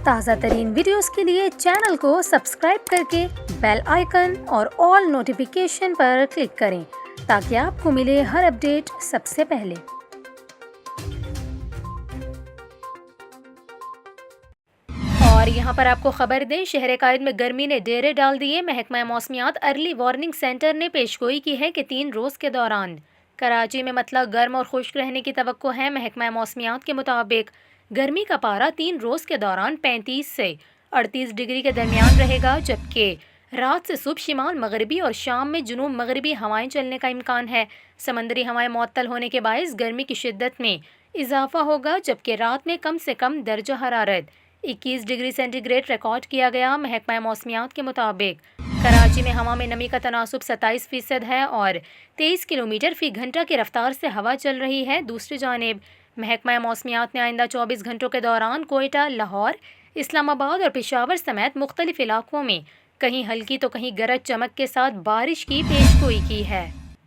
تازہ ترین ویڈیوز کے لیے چینل کو سبسکرائب کر کے بیل آئیکن اور آل نوٹیفیکیشن پر کلک کریں تاکہ آپ کو ملے ہر اپڈیٹ سب سے پہلے۔ اور یہاں پر آپ کو خبر دیں، شہر قائد میں گرمی نے ڈیرے ڈال دیے۔ محکمہ موسمیات ارلی وارننگ سینٹر نے پیشگوئی کی ہے کہ 3 روز کے دوران کراچی میں مطلق گرم اور خشک رہنے کی توقع ہے۔ محکمہ موسمیات کے مطابق گرمی کا پارہ 3 روز کے دوران 35 سے 38 ڈگری کے درمیان رہے گا، جبکہ رات سے صبح شمال مغربی اور شام میں جنوب مغربی ہوائیں چلنے کا امکان ہے۔ سمندری ہوائیں معطل ہونے کے باعث گرمی کی شدت میں اضافہ ہوگا، جبکہ رات میں کم سے کم درجہ حرارت 21 ڈگری سینٹی گریڈ ریکارڈ کیا گیا۔ محکمہ موسمیات کے مطابق کراچی میں ہوا میں نمی کا تناسب 27% ہے اور 23 کلومیٹر فی گھنٹہ کی رفتار سے ہوا چل رہی ہے۔ دوسری جانب محکمہ موسمیات نے آئندہ 24 گھنٹوں کے دوران کوئٹہ، لاہور، اسلام آباد اور پشاور سمیت مختلف علاقوں میں کہیں ہلکی تو کہیں گرج چمک کے ساتھ بارش کی پیشگوئی کی ہے۔